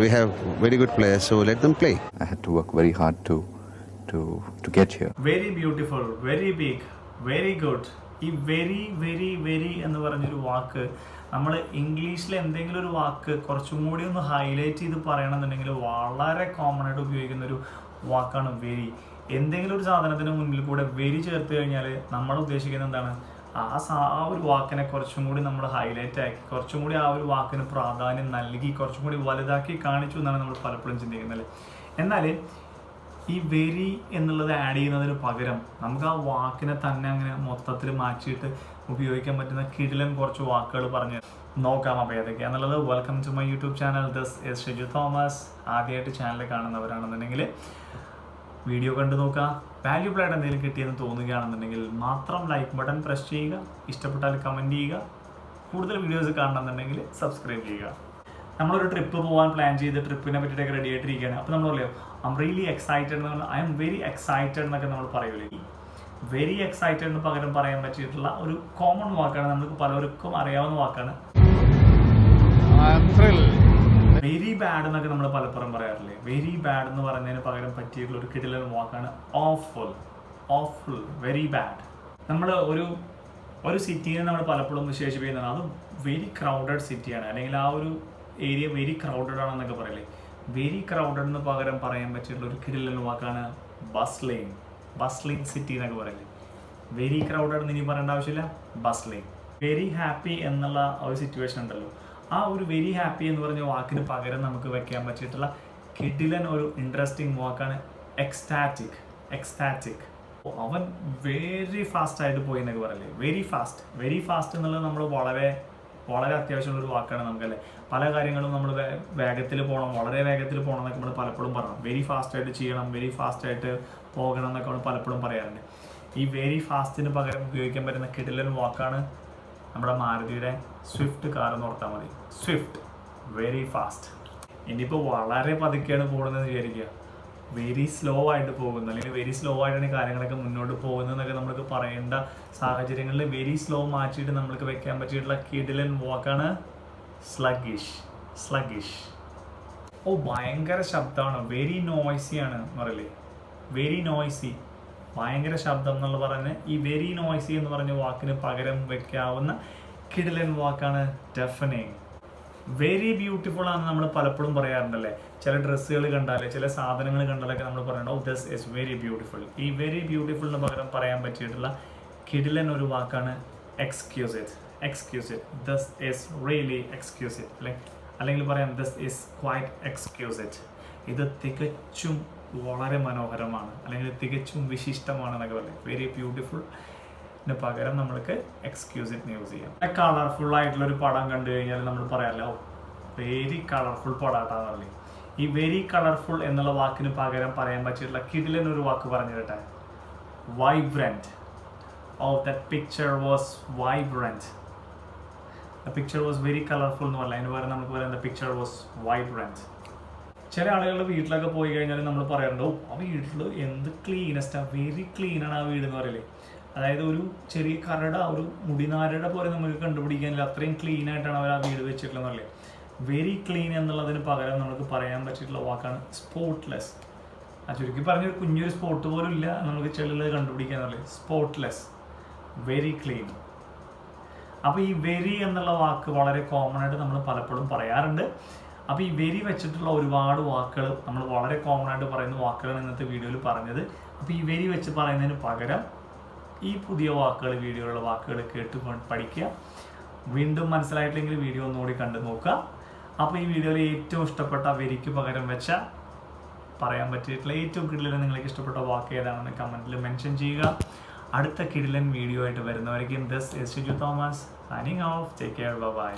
We have very good players, so let them play. I had to work very hard to get here. Very beautiful, very big, very good. ഈ very എന്ന് പറഞ്ഞൊരു വാക്ക് നമ്മൾ ഇംഗ്ലീഷിൽ എന്തെങ്കിലും ഒരു വാക്ക് കുറച്ചും കൂടി ഒന്ന് ഹൈലൈറ്റ് ചെയ്ത് പറയണമെന്നുണ്ടെങ്കിൽ വളരെ കോമൺ ആയിട്ട് ഉപയോഗിക്കുന്ന ഒരു വാക്കാണ് വെരി. എന്തെങ്കിലും ഒരു സാധനത്തിന് മുന്നിൽ കൂടെ വെരി ചേർത്ത് കഴിഞ്ഞാൽ നമ്മൾ ഉദ്ദേശിക്കുന്നത് എന്താണ്? ആ ഒരു വാക്കിനെ കുറച്ചും കൂടി നമ്മൾ ഹൈലൈറ്റ് ആക്കി, കുറച്ചും കൂടി ആ ഒരു വാക്കിന് പ്രാധാന്യം നൽകി, കുറച്ചും കൂടി വലുതാക്കി കാണിച്ചു എന്നാണ് നമ്മൾ പലപ്പോഴും ചിന്തിക്കുന്നത്. എന്നാൽ ഈ വെരി എന്നുള്ളത് ആഡ് ചെയ്യുന്നതിന് പകരം നമുക്ക് ആ വാക്കിനെ തന്നെ അങ്ങനെ മൊത്തത്തിൽ മാറ്റിയിട്ട് ഉപയോഗിക്കാൻ പറ്റുന്ന കിടിലൻ കുറച്ച് വാക്കുകൾ പറഞ്ഞ് നോക്കാം. അപ്പോൾ ഏതൊക്കെയാണെന്നുള്ളത്. Welcome to my YouTube channel. This is Shiju Thomas. ആദ്യമായിട്ട് ചാനൽ കാണുന്നവരാണെന്നുണ്ടെങ്കിൽ വീഡിയോ കണ്ടു നോക്കുക. വാല്യൂബിൾ ആയിട്ട് എന്തെങ്കിലും കിട്ടിയെന്ന് തോന്നുകയാണെന്നുണ്ടെങ്കിൽ മാത്രം ലൈക്ക് ബട്ടൺ പ്രസ് ചെയ്യുക. ഇഷ്ടപ്പെട്ടാൽ കമൻറ്റ് ചെയ്യുക. കൂടുതൽ വീഡിയോസ് കാണണമെന്നുണ്ടെങ്കിൽ സബ്സ്ക്രൈബ് ചെയ്യുക. നമ്മളൊരു ട്രിപ്പ് പോകാൻ പ്ലാൻ ചെയ്ത് ട്രിപ്പിനെ പറ്റിയിട്ടൊക്കെ റെഡി ആയിട്ടിരിക്കുകയാണ്. അപ്പോൾ നമ്മൾ പറയും ഐ എം റിയലി എക്സൈറ്റഡ് എന്ന് പറഞ്ഞാൽ ഐ എം വെരി എക്സൈറ്റഡ് എന്നൊക്കെ നമ്മൾ പറയൂലേ. വെരി എക്സൈറ്റഡിന് പകരം പറയാൻ പറ്റിയിട്ടുള്ള ഒരു കോമൺ വാക്കാണ്, നമുക്ക് പലർക്കും അറിയാവുന്ന വാക്കാണ് വെരി ബാഡ് എന്നൊക്കെ നമ്മൾ പലപ്പോഴും പറയാറില്ലേ. വെരി ബാഡ് എന്ന് പറയുന്നതിന് പകരം പറ്റിയിട്ടുള്ള ഒരു കിടിലൻ വാക്കാണ് ഓഫുൾ, വെരി ബാഡ്. നമ്മൾ ഒരു സിറ്റിനെ നമ്മൾ പലപ്പോഴും വിശേഷിപ്പിക്കുന്നതാണ് അത് വെരി ക്രൗഡഡ് സിറ്റിയാണ്, അല്ലെങ്കിൽ ആ ഒരു ഏരിയ വെരി ക്രൗഡഡ് ആണെന്നൊക്കെ പറയില്ലേ. വെരി ക്രൗഡഡിന് പകരം പറയാൻ പറ്റിയിട്ടുള്ള ഒരു കിടിലൻ വാക്കാണ് ബസ്ലിംഗ് സിറ്റി എന്നൊക്കെ പറയില്ലേ. വെരി ക്രൗഡഡ് എന്ന് ഇനി പറയേണ്ട ആവശ്യമില്ല, ബസ്ലിംഗ്. വെരി ഹാപ്പി എന്നുള്ള ഒരു സിറ്റുവേഷൻ ഉണ്ടല്ലോ, ആ ഒരു വെരി ഹാപ്പി എന്ന് പറഞ്ഞ വാക്കിന് പകരം നമുക്ക് വെക്കാൻ പറ്റിയിട്ടുള്ള കിടിലൻ ഒരു ഇൻട്രസ്റ്റിംഗ് വാക്കാണ് എക്സ്റ്റാറ്റിക്. അവൻ വെരി ഫാസ്റ്റ് ആയിട്ട് പോയി എന്നൊക്കെ പറയില്ലേ. വെരി ഫാസ്റ്റ് എന്നുള്ളത് നമ്മൾ വളരെ അത്യാവശ്യമുള്ള ഒരു വാക്കാണ് നമുക്കല്ലേ. പല കാര്യങ്ങളും നമ്മൾ വേഗത്തിൽ പോകണം, വളരെ വേഗത്തിൽ പോകണം എന്നൊക്കെ നമ്മൾ പലപ്പോഴും പറയണം. വെരി ഫാസ്റ്റായിട്ട് ചെയ്യണം, വെരി ഫാസ്റ്റായിട്ട് പോകണം എന്നൊക്കെ നമ്മൾ പലപ്പോഴും പറയാറുണ്ട്. ഈ വെരി ഫാസ്റ്റിന് പകരം ഉപയോഗിക്കാൻ പറ്റുന്ന കിടിലൻ വാക്കാണ് നമ്മുടെ മാരുതിയുടെ സ്വിഫ്റ്റ് കാർ എന്ന് ഓർത്താൽ മതി. Swift very fast. ഇനിയിപ്പോൾ വളരെ പതുക്കെയാണ് പോകുന്നതെന്ന് വിചാരിക്കുക, വെരി സ്ലോ ആയിട്ട് പോകുന്നു, അല്ലെങ്കിൽ വെരി സ്ലോ ആയിട്ടാണ് കാര്യങ്ങളൊക്കെ മുന്നോട്ട് പോകുന്നതെന്നൊക്കെ നമുക്ക് പറയേണ്ട സാഹചര്യങ്ങളിൽ വെരി സ്ലോ മാറ്റിയിട്ട് നമ്മൾക്ക് വെക്കാൻ പറ്റിയിട്ടുള്ള കിടിലൻ വാക്കാണ് സ്ലഗിഷ്. ഭയങ്കര ശബ്ദമാണ്, വെരി നോയ്സിയാണ് എന്ന് പറയില്ലേ. വെരി നോയ്സി, ഭയങ്കര ശബ്ദം എന്നുള്ള പറഞ്ഞ് ഈ വെരി നോയ്സി എന്ന് പറഞ്ഞ വാക്കിന് പകരം വെക്കാവുന്ന കിടിലൻ വാക്കാണ് ഡെഫനിങ്. വെരി ബ്യൂട്ടിഫുൾ ആണെന്ന് നമ്മൾ പലപ്പോഴും പറയാറുണ്ടല്ലേ. ചില ഡ്രസ്സുകൾ കണ്ടാൽ, ചില സാധനങ്ങൾ കണ്ടാലൊക്കെ നമ്മൾ പറയണോ ദിസ് ഈസ് വെരി ബ്യൂട്ടിഫുൾ. ഈ വെരി ബ്യൂട്ടിഫുളിന് പകരം പറയാൻ പറ്റിയിട്ടുള്ള കിടിലൻ ഒരു വാക്കാണ് exquisite. This is really exquisite, അല്ലെങ്കിൽ പറയാം ദിസ് ഈസ് ക്വൈറ്റ് എക്സ്ക്യൂസിറ്റ്. ഇത് തികച്ചും വളരെ മനോഹരമാണ്, അല്ലെങ്കിൽ തികച്ചും വിശിഷ്ടമാണ് എന്നൊക്കെ പറയും. വെരി ബ്യൂട്ടിഫുൾ പകരം നമ്മൾക്ക് എക്സ്ക്യൂസിറ്റ് യൂസ് ചെയ്യാം. കളർഫുൾ ആയിട്ടുള്ള ഒരു പടം കണ്ടു കഴിഞ്ഞാൽ നമ്മൾ പറയാമല്ലോ വെരി കളർഫുൾ പടാട്ടാന്ന് പറയും. ഈ വെരി കളർഫുൾ എന്നുള്ള വാക്കിന് പകരം പറയാൻ പറ്റിയിട്ടുള്ള കിടിലൻ ഒരു വാക്ക് പറഞ്ഞു തരട്ടെ, vibrant. That picture was vibrant. The picture was very colourful എന്ന് പറഞ്ഞാൽ അതിന് പകരം നമുക്ക് പറയാം ദ പിക്ചർ വാസ് വൈബ്രന്റ്. ചില ആളുകളുടെ വീട്ടിലൊക്കെ പോയി കഴിഞ്ഞാൽ നമ്മൾ പറയാറുണ്ടോ ആ വീട്ടിൽ എന്ത് ക്ലീനസ്റ്റാണ്, വെരി ക്ലീനാണ് ആ വീട് എന്ന് പറയില്ലേ. അതായത് ഒരു ചെറിയ കരട, ഒരു മുടിനാരയുടെ പോലെ നമുക്ക് കണ്ടുപിടിക്കാനില്ല, അത്രയും ക്ലീൻ ആയിട്ടാണ് അവർ ആ വീട് വെച്ചിട്ടുള്ളതെന്നല്ലേ. വെരി ക്ലീൻ എന്നുള്ളതിന് പകരം നമുക്ക് പറയാൻ പറ്റിയിട്ടുള്ള വാക്കാണ് സ്പോട്ട്ലെസ്. ചുരുക്കി പറഞ്ഞൊരു കുഞ്ഞൊരു സ്പോട്ട് പോലും ഇല്ല നമുക്ക് ചെള്ളുള്ളത് കണ്ടുപിടിക്കാന്നല്ലേ. Spotless, very clean. അപ്പോൾ ഈ വെരി എന്നുള്ള വാക്ക് വളരെ കോമൺ ആയിട്ട് നമ്മൾ പലപ്പോഴും പറയാറുണ്ട്. അപ്പോൾ ഈ വെരി വെച്ചിട്ടുള്ള ഒരുപാട് വാക്കുകൾ നമ്മൾ വളരെ കോമൺ ആയിട്ട് പറയുന്ന വാക്കുകളാണ് ഇന്നത്തെ വീഡിയോയിൽ പറഞ്ഞത്. അപ്പോൾ ഈ വെരി വെച്ച് പറയുന്നതിന് പകരം ഈ പുതിയ വാക്കുകൾ, വീഡിയോയിലുള്ള വാക്കുകൾ കേട്ട് പഠിക്കുക. വീണ്ടും മനസ്സിലായിട്ടില്ലെങ്കിൽ വീഡിയോ ഒന്നുകൂടി കണ്ടു നോക്കുക. അപ്പോൾ ഈ വീഡിയോയിൽ ഏറ്റവും ഇഷ്ടപ്പെട്ട വെരിക്ക് പകരം വെച്ച പറയാൻ പറ്റിയിട്ടുള്ള ഏറ്റവും കിടിലൻ നിങ്ങൾക്ക് ഇഷ്ടപ്പെട്ട വാക്ക് ഏതാണെന്ന് കമൻറ്റിൽ മെൻഷൻ ചെയ്യുക. അടുത്ത കിടിലൻ വീഡിയോ ആയിട്ട് വരുന്നവരേക്കും this is Shiju Thomas signing off. Take care, by.